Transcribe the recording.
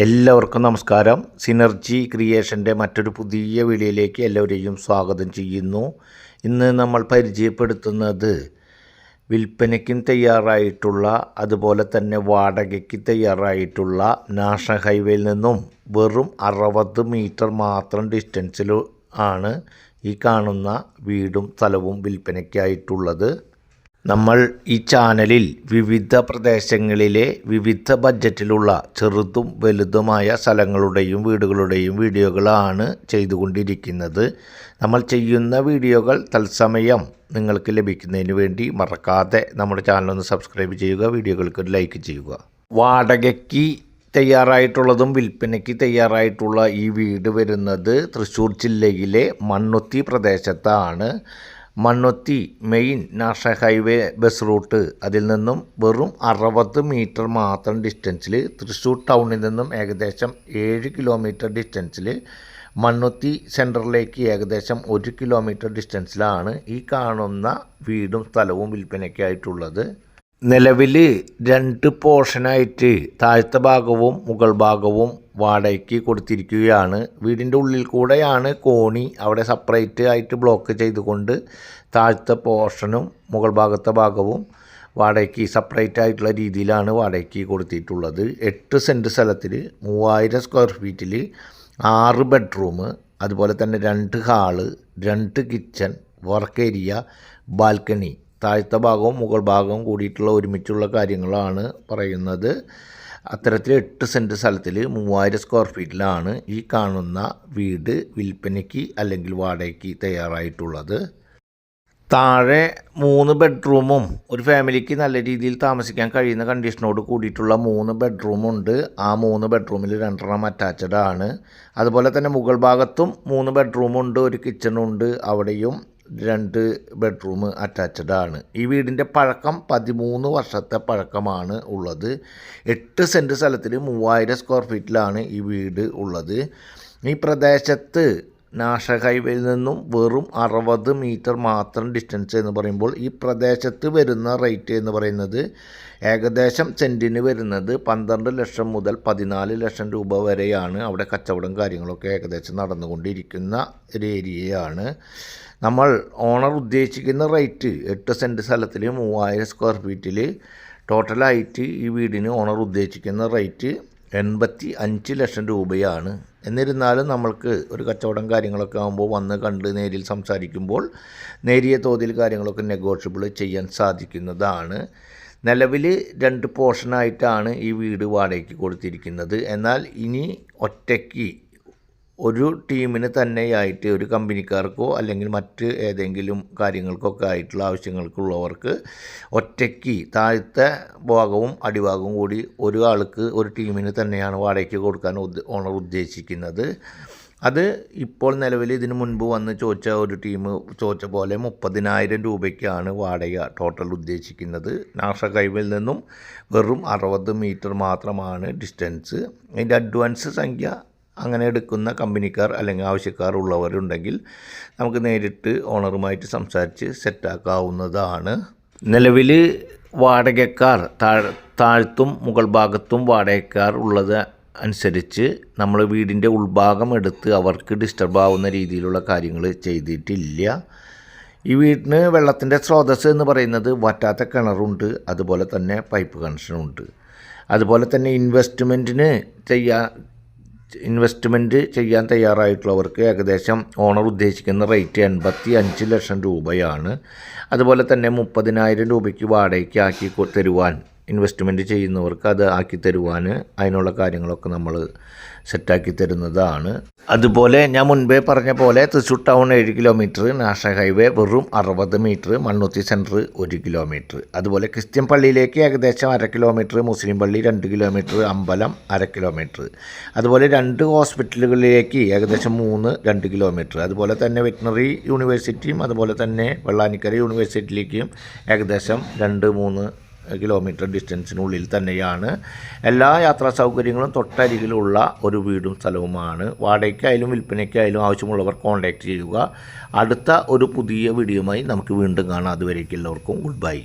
എല്ലാവർക്കും നമസ്കാരം. സിനർജി ക്രിയേഷൻ്റെ മറ്റൊരു പുതിയ വീഡിയോയിലേക്ക് എല്ലാവരെയും സ്വാഗതം ചെയ്യുന്നു. ഇന്ന് നമ്മൾ പരിചയപ്പെടുത്തുന്നത് വിൽപ്പനയ്ക്കും തയ്യാറായിട്ടുള്ള അതുപോലെ തന്നെ വാടകയ്ക്ക് തയ്യാറായിട്ടുള്ള നാഷണൽ ഹൈവേയിൽ നിന്നും വെറും 60 മീറ്റർ മാത്രം ഡിസ്റ്റൻസിൽ ആണ് ഈ കാണുന്ന വീടും സ്ഥലവും വിൽപ്പനയ്ക്കായിട്ടുള്ളത്. നമ്മൾ ഈ ചാനലിൽ വിവിധ പ്രദേശങ്ങളിലെ വിവിധ ബഡ്ജറ്റിലുള്ള ചെറുതും വലുതുമായ സ്ഥലങ്ങളുടെയും വീടുകളുടെയും വീഡിയോകളാണ് ചെയ്തുകൊണ്ടിരിക്കുന്നത്. നമ്മൾ ചെയ്യുന്ന വീഡിയോകൾ തത്സമയം നിങ്ങൾക്ക് ലഭിക്കുന്നതിന് വേണ്ടി മറക്കാതെ നമ്മുടെ ചാനലൊന്ന് സബ്സ്ക്രൈബ് ചെയ്യുക, വീഡിയോകൾക്ക് ഒരു ലൈക്ക് ചെയ്യുക. വാടകയ്ക്ക് തയ്യാറായിട്ടുള്ളതും വിൽപ്പനയ്ക്ക് തയ്യാറായിട്ടുള്ള ഈ വീട് വരുന്നത് തൃശ്ശൂർ ജില്ലയിലെ മണ്ണുത്തി പ്രദേശത്താണ്. Mannuthy main national highway bus route, അതിൽ നിന്നും വെറും 60 മീറ്റർ മാത്രം ഡിസ്റ്റൻസിൽ തൃശ്ശൂർ ടൗണിൽ നിന്നും ഏകദേശം 7 കിലോമീറ്റർ ഡിസ്റ്റൻസിൽ മണ്ണുത്തി സെൻറ്ററിലേക്ക് ഏകദേശം 1 കിലോമീറ്റർ ഡിസ്റ്റൻസിലാണ് ഈ കാണുന്ന വീടും സ്ഥലവും വിൽപ്പനയ്ക്കായിട്ടുള്ളത്. നിലവിൽ 2 പോർഷനായിട്ട് താഴത്തെ ഭാഗവും മുകൾ ഭാഗവും വാടകയ്ക്ക് കൊടുത്തിരിക്കുകയാണ്. വീടിൻ്റെ ഉള്ളിൽ കൂടെയാണ് കോണി, അവിടെ സെപ്പറേറ്റ് ആയിട്ട് ബ്ലോക്ക് ചെയ്തുകൊണ്ട് താഴത്തെ പോർഷനും മുകൾ ഭാഗത്തെ ഭാഗവും വാടകയ്ക്ക് സെപ്പറേറ്റ് ആയിട്ടുള്ള രീതിയിലാണ് വാടകയ്ക്ക് കൊടുത്തിട്ടുള്ളത്. 8 സെൻറ്റ് സ്ഥലത്തിൽ 3000 സ്ക്വയർ ഫീറ്റിൽ 6 ബെഡ്റൂം, അതുപോലെ തന്നെ 2 hall, 2 kitchen, work area, balcony, താഴത്തെ ഭാഗവും മുകൾ ഭാഗവും കൂടിയിട്ടുള്ള ഒരുമിച്ചുള്ള കാര്യങ്ങളാണ് പറയുന്നത്. അത്തരത്തിൽ 8 സെൻറ്റ് സ്ഥലത്തിൽ 3000 സ്ക്വയർ ഫീറ്റിലാണ് ഈ കാണുന്ന വീട് വിൽപ്പനയ്ക്ക് അല്ലെങ്കിൽ വാടകയ്ക്ക് തയ്യാറായിട്ടുള്ളത്. താഴെ 3 ബെഡ്റൂമും ഒരു ഫാമിലിക്ക് നല്ല രീതിയിൽ താമസിക്കാൻ കഴിയുന്ന കണ്ടീഷനോട് കൂടിയിട്ടുള്ള 3 ബെഡ്റൂമുണ്ട്. ആ 3 ബെഡ്റൂമിൽ 2 അറ്റാച്ച്ഡ് ആണ്. അതുപോലെ തന്നെ മുകൾ ഭാഗത്തും 3 ബെഡ്റൂമുണ്ട്, ഒരു കിച്ചണുണ്ട്, അവിടെയും 2 ബെഡ്റൂം അറ്റാച്ച്ഡ് ആണ്. ഈ വീടിൻ്റെ പഴക്കം 13 വർഷത്തെ പഴക്കമാണ് ഉള്ളത്. 8 സെൻറ്റ് സ്ഥലത്തിൽ 3000 സ്ക്വയർ ഫീറ്റിലാണ് ഈ വീട് ഉള്ളത്. ഈ പ്രദേശത്ത് നാഷണൽ ഹൈവേയിൽ നിന്നും വെറും 60 മീറ്റർ മാത്രം ഡിസ്റ്റൻസ് എന്ന് പറയുമ്പോൾ ഈ പ്രദേശത്ത് വരുന്ന റേറ്റ് എന്ന് പറയുന്നത് ഏകദേശം സെൻറ്റിന് വരുന്നത് 12 ലക്ഷം മുതൽ 14 ലക്ഷം രൂപ വരെയാണ്. അവിടെ കച്ചവടം കാര്യങ്ങളൊക്കെ ഏകദേശം നടന്നുകൊണ്ടിരിക്കുന്ന ഒരു ഏരിയയാണ്. നമ്മൾ ഓണർ ഉദ്ദേശിക്കുന്ന റേറ്റ് 8 സെൻറ്റ് സ്ഥലത്തിൽ 3000 സ്ക്വയർ ഫീറ്റിൽ ടോട്ടലായിട്ട് ഈ വീടിന് ഓണർ ഉദ്ദേശിക്കുന്ന റേറ്റ് 85 ലക്ഷം രൂപയാണ്. എന്നിരുന്നാലും നമ്മൾക്ക് ഒരു കച്ചവടം കാര്യങ്ങളൊക്കെ ആകുമ്പോൾ വന്ന് കണ്ട് നേരിൽ സംസാരിക്കുമ്പോൾ നേരിയ തോതിൽ കാര്യങ്ങളൊക്കെ നെഗോഷ്യബിൾ ചെയ്യാൻ സാധിക്കുന്നതാണ്. നിലവിൽ 2 പോർഷനായിട്ടാണ് ഈ വീട് വാടകയ്ക്ക് കൊടുത്തിരിക്കുന്നത്. എന്നാൽ ഇനി ഒറ്റയ്ക്ക് ഒരു ടീമിന് തന്നെയായിട്ട് ഒരു കമ്പനിക്കാർക്കോ അല്ലെങ്കിൽ മറ്റ് ഏതെങ്കിലും കാര്യങ്ങൾക്കൊക്കെ ആയിട്ടുള്ള ആവശ്യങ്ങൾക്കുള്ളവർക്ക് ഒറ്റയ്ക്ക് താഴത്തെ ഭാഗവും അടിഭാഗവും കൂടി ഒരു ആൾക്ക് ഒരു ടീമിന് തന്നെയാണ് വാടകയ്ക്ക് കൊടുക്കാൻ ഓണർ ഉദ്ദേശിക്കുന്നത്. അത് ഇപ്പോൾ നിലവിൽ ഇതിനു മുൻപ് വന്ന് ചോദിച്ച ഒരു ടീം ചോദിച്ച പോലെ 30,000 രൂപയ്ക്കാണ് വാടക ടോട്ടൽ ഉദ്ദേശിക്കുന്നത്. നാഷണൽ ഹൈവേയിൽ നിന്നും വെറും 60 മീറ്റർ മാത്രമാണ് ഡിസ്റ്റൻസ്. അതിൻ്റെ അഡ്വാൻസ് സംഖ്യ അങ്ങനെ എടുക്കുന്ന കമ്പനിക്കാർ അല്ലെങ്കിൽ ആവശ്യക്കാർ ഉള്ളവരുണ്ടെങ്കിൽ നമുക്ക് നേരിട്ട് ഓണറുമായിട്ട് സംസാരിച്ച് സെറ്റാക്കാവുന്നതാണ്. നിലവിൽ വാടകക്കാർ താഴത്തും മുകൾ ഭാഗത്തും വാടകക്കാർ ഉള്ളത് അനുസരിച്ച് നമ്മൾ വീടിൻ്റെ ഉൾഭാഗം എടുത്ത് അവർക്ക് ഡിസ്റ്റർബ് ആവുന്ന രീതിയിലുള്ള കാര്യങ്ങൾ ചെയ്തിട്ടില്ല. ഈ വീടിന് വെള്ളത്തിൻ്റെ സ്രോതസ്സ് എന്ന് പറയുന്നത് വറ്റാത്ത കിണറുണ്ട്, അതുപോലെ തന്നെ പൈപ്പ് കണക്ഷനുണ്ട്. അതുപോലെ തന്നെ ഇൻവെസ്റ്റ്മെൻറ്റ് ചെയ്യാൻ തയ്യാറായിട്ടുള്ളവർക്ക് ഏകദേശം ഓണർ ഉദ്ദേശിക്കുന്ന റേറ്റ് 85 ലക്ഷം രൂപയാണ്. അതുപോലെ തന്നെ 30,000 രൂപയ്ക്ക് വാടകയ്ക്ക് ആക്കി തരുവാൻ ഇൻവെസ്റ്റ്മെൻറ്റ് ചെയ്യുന്നവർക്ക് അത് ആക്കി തരുവാൻ അതിനുള്ള കാര്യങ്ങളൊക്കെ നമ്മൾ സെറ്റാക്കി തരുന്നതാണ്. അതുപോലെ ഞാൻ മുൻപേ പറഞ്ഞ പോലെ Thrissur town 7 kilometre, national highway വെറും 60 മീറ്റർ, മണ്ണുത്തി സെൻറ്റർ 1 കിലോമീറ്റർ. അതുപോലെ ക്രിസ്ത്യൻ പള്ളിയിലേക്ക് ഏകദേശം 1/2 കിലോമീറ്റർ, മുസ്ലിം പള്ളി 2 കിലോമീറ്റർ, അമ്പലം 1/2 കിലോമീറ്റർ. അതുപോലെ 2 ഹോസ്പിറ്റലുകളിലേക്ക് ഏകദേശം 2 കിലോമീറ്റർ. അതുപോലെ തന്നെ വെറ്റിനറി യൂണിവേഴ്സിറ്റിയും അതുപോലെ തന്നെ വെള്ളാനിക്കര യൂണിവേഴ്സിറ്റിയിലേക്കും ഏകദേശം 2-3 കിലോമീറ്റർ ഡിസ്റ്റൻസിനുള്ളിൽ തന്നെയാണ്. എല്ലാ യാത്രാ സൗകര്യങ്ങളും തൊട്ടരികിലുള്ള ഒരു വീടും സ്ഥലവുമാണ്. വാടകയ്ക്കായാലും വിൽപ്പനയ്ക്കായാലും ആവശ്യമുള്ളവർ കോൺടാക്റ്റ് ചെയ്യുക. അടുത്ത ഒരു പുതിയ വീഡിയോയുമായി നമുക്ക് വീണ്ടും കാണാം. അതുവരേക്കും എല്ലാവർക്കും ഗുഡ് ബൈ.